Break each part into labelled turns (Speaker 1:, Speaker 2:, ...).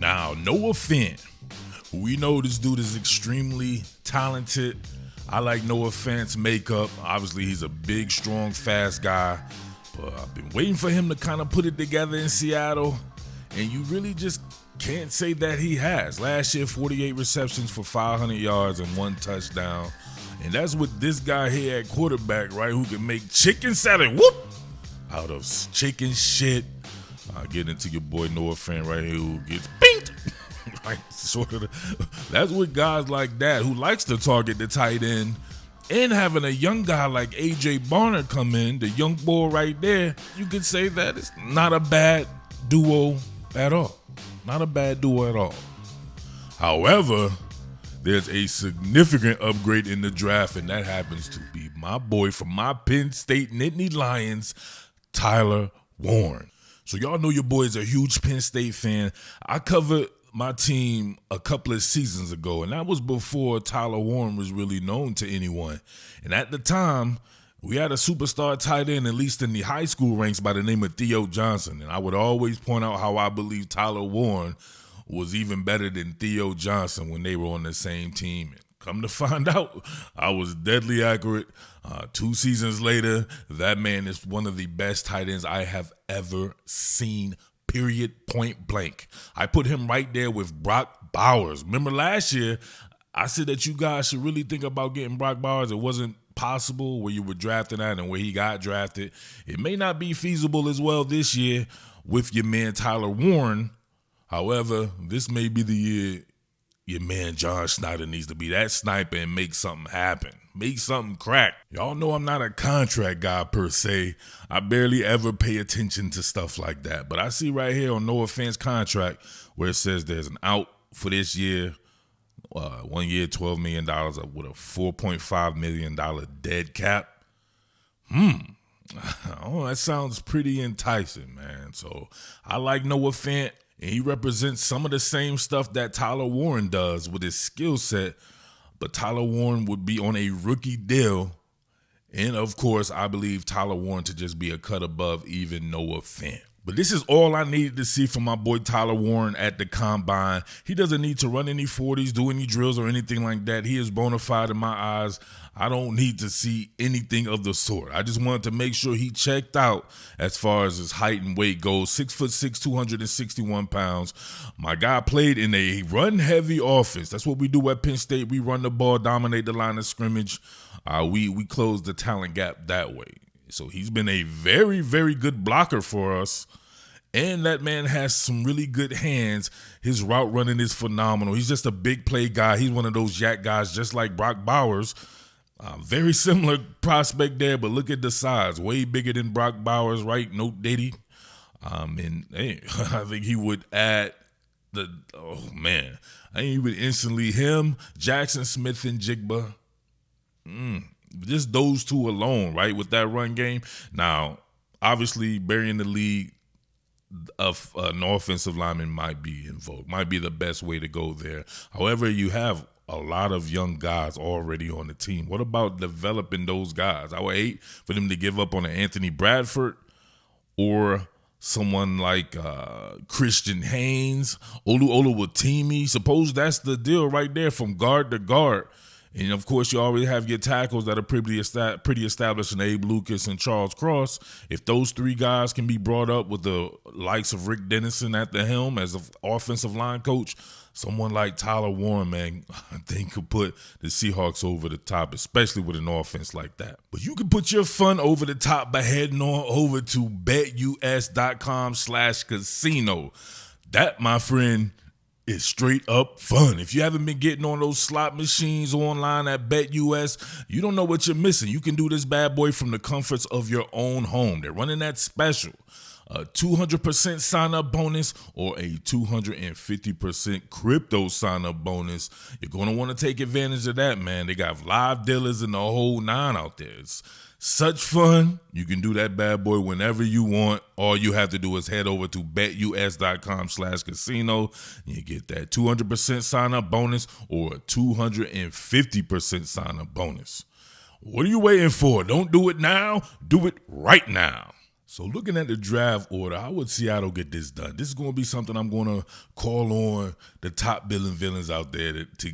Speaker 1: Now, Noah Fant. We know this dude is extremely talented. I like Noah Fant's makeup. Obviously, he's a big, strong, fast guy. But I've been waiting for him to kind of put it together in Seattle. And you really just can't say that he has. Last year, 48 receptions for 500 yards and 1 touchdown. And that's with this guy here at quarterback, right, who can make chicken salad, out of chicken shit. Get into your boy Noah Fant right here who gets pinked. Right, that's with guys like that who likes to target the tight end, and having a young guy like A.J. Barner come in, the young boy right there, you could say that it's not a bad duo at all. Not a bad duo at all. However, there's a significant upgrade in the draft, and that happens to be my boy from my Penn State Nittany Lions, Tyler Warren. So y'all know your boy is a huge Penn State fan. I covered my team a couple of seasons ago, and that was before Tyler Warren was really known to anyone. And at the time, we had a superstar tight end, at least in the high school ranks, by the name of Theo Johnson. And I would always point out how I believe Tyler Warren was even better than Theo Johnson when they were on the same team. And come to find out, I was deadly accurate. 2 seasons later, that man is one of the best tight ends I have ever seen. Period, point blank. I put him right there with Brock Bowers. Remember last year, I said that you guys should really think about getting Brock Bowers. It wasn't possible where you were drafting at and where he got drafted. It may not be feasible as well this year with your man Tyler Warren. However, this may be the year your man John Schneider needs to be that sniper and make something happen. Make something crack. Y'all know I'm not a contract guy per se. I barely ever pay attention to stuff like that. But I see right here on Noah Fant's contract where it says there's an out for this year, 1 year, $12 million with a $4.5 million dead cap. Oh, that sounds pretty enticing, man. So I like Noah Fant, and he represents some of the same stuff that Tyler Warren does with his skill set. But Tyler Warren would be on a rookie deal. And, of course, I believe Tyler Warren to just be a cut above even Noah Fant. But this is all I needed to see from my boy Tyler Warren at the Combine. He doesn't need to run any 40s, do any drills or anything like that. He is bona fide in my eyes. I don't need to see anything of the sort. I just wanted to make sure he checked out as far as his height and weight goes. 6'6", 261 pounds. My guy played in a run-heavy offense. That's what we do at Penn State. We run the ball, dominate the line of scrimmage. We close the talent gap that way. So he's been a very, very good blocker for us. And that man has some really good hands. His route running is phenomenal. He's just a big play guy. He's one of those yak guys just like Brock Bowers. Very similar prospect there, but look at the size. Way bigger than Brock Bowers, right? No Diddy. And hey, I think he would add I think he would instantly him, Jackson Smith, and Jigba. Just those two alone, right, with that run game. Now, obviously, burying the league of an offensive lineman might be in vogue, might be the best way to go there. However, you have a lot of young guys already on the team. What about developing those guys? I would hate for them to give up on an Anthony Bradford or someone like Christian Haynes, Olu Oluwatimi. Suppose that's the deal right there from guard to guard. And, of course, you already have your tackles that are pretty established in Abe Lucas and Charles Cross. If those 3 guys can be brought up with the likes of Rick Dennison at the helm as an offensive line coach, someone like Tyler Warren, man, I think could put the Seahawks over the top, especially with an offense like that. But you can put your fun over the top by heading on over to BetUS.com/casino. That, my friend, is straight up fun. If you haven't been getting on those slot machines online at BetUS, you don't know what you're missing. You can do this bad boy from the comforts of your own home. They're running that special. A 200% sign-up bonus or a 250% crypto sign-up bonus. You're going to want to take advantage of that, man. They got live dealers and the whole 9 out there. It's such fun. You can do that bad boy whenever you want. All you have to do is head over to BetUS.com/casino. You get that 200% sign-up bonus or a 250% sign-up bonus. What are you waiting for? Don't do it now. Do it right now. So looking at the draft order, how would Seattle get this done? This is going to be something I'm going to call on the top Billin villains out there to.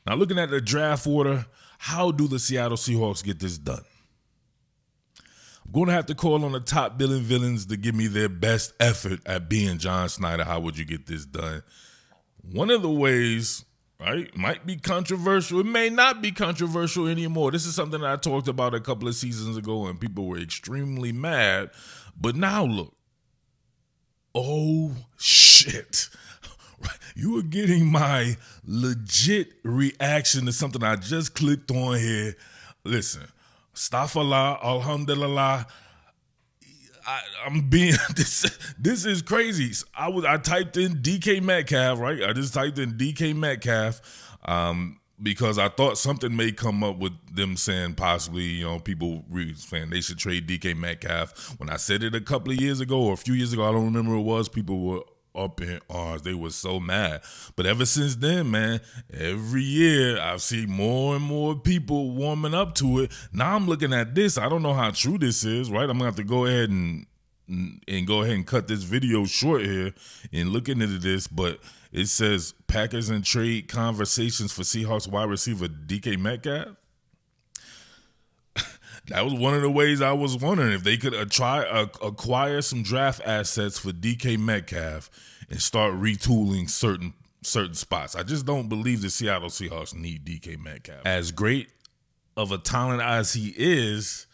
Speaker 1: Now looking at the draft order, how do the Seattle Seahawks get this done? I'm going to have to call on the top Billin villains to give me their best effort at being John Snyder. How would you get this done? One of the ways, right, might be controversial. It may not be controversial anymore. This is something that I talked about a couple of seasons ago and people were extremely mad. But now look. Oh, shit. You are getting my legit reaction to something I just clicked on here. Listen, astaghfirullah, alhamdulillah. I'm being this is crazy. I typed in DK Metcalf, right? I just typed in DK Metcalf because I thought something may come up with them saying possibly, people saying they should trade DK Metcalf. When I said it a couple of years ago or a few years ago, I don't remember what it was, people were up in arms. They were so mad. But ever since then, man, every year I've seen more and more people warming up to it. Now I'm looking at this. I don't know how true this is, right? I'm going to have to go ahead and cut this video short here and look into this. But it says Packers and trade conversations for Seahawks wide receiver DK Metcalf. That was one of the ways I was wondering if they could acquire some draft assets for DK Metcalf and start retooling certain spots. I just don't believe the Seattle Seahawks need DK Metcalf. As great of a talent as he is,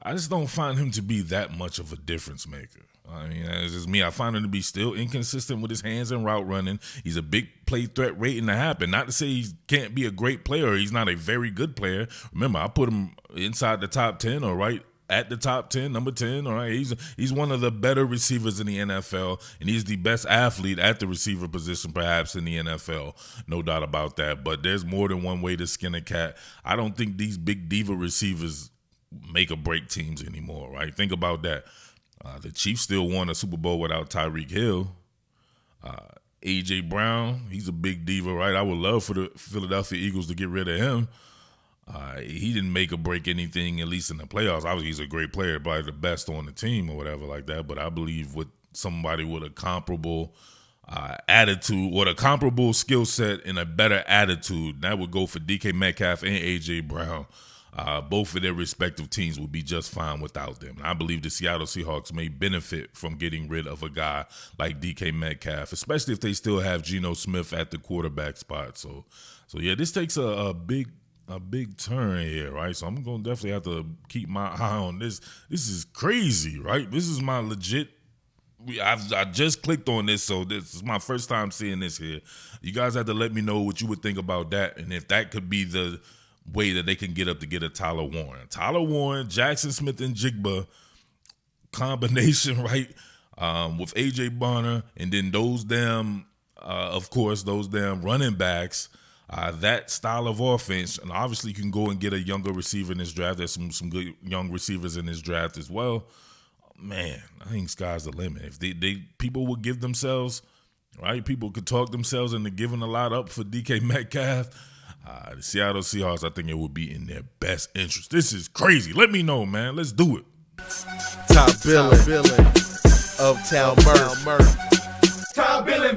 Speaker 1: I just don't find him to be that much of a difference maker. I mean, it's just me. I find him to be still inconsistent with his hands and route running. He's a big play threat waiting to happen. Not to say he can't be a great player. He's not a very good player. Remember, I put him inside the top 10 or right at the top 10, number 10. All right, he's one of the better receivers in the NFL, and he's the best athlete at the receiver position perhaps in the NFL. No doubt about that. But there's more than one way to skin a cat. I don't think these big diva receivers make or break teams anymore, right? Think about that. The Chiefs still won a Super Bowl without Tyreek Hill. A.J. Brown, he's a big diva, right? I would love for the Philadelphia Eagles to get rid of him. He didn't make or break anything, at least in the playoffs. Obviously, he's a great player, probably the best on the team or whatever like that. But I believe with somebody with a comparable attitude or a comparable skill set and a better attitude, that would go for DK Metcalf and A.J. Brown. Both of their respective teams would be just fine without them. And I believe the Seattle Seahawks may benefit from getting rid of a guy like DK Metcalf, especially if they still have Geno Smith at the quarterback spot. So yeah, this takes a big turn here, right? So I'm going to definitely have to keep my eye on this. This is crazy, right? This is my legit. I just clicked on this, so this is my first time seeing this here. You guys have to let me know what you would think about that, and if that could be the way that they can get up to get a Tyler Warren. Tyler Warren, Jackson Smith and Jigba combination, right? With A.J. Bonner and then those damn running backs, that style of offense. And obviously you can go and get a younger receiver in this draft. There's some good young receivers in this draft as well. Man, I think sky's the limit. If they people would give themselves, right? People could talk themselves into giving a lot up for DK Metcalf. The Seattle Seahawks, I think it would be in their best interest. This is crazy. Let me know, man. Let's do it.
Speaker 2: Top Billin, Uptown Murph.
Speaker 3: Top Billin.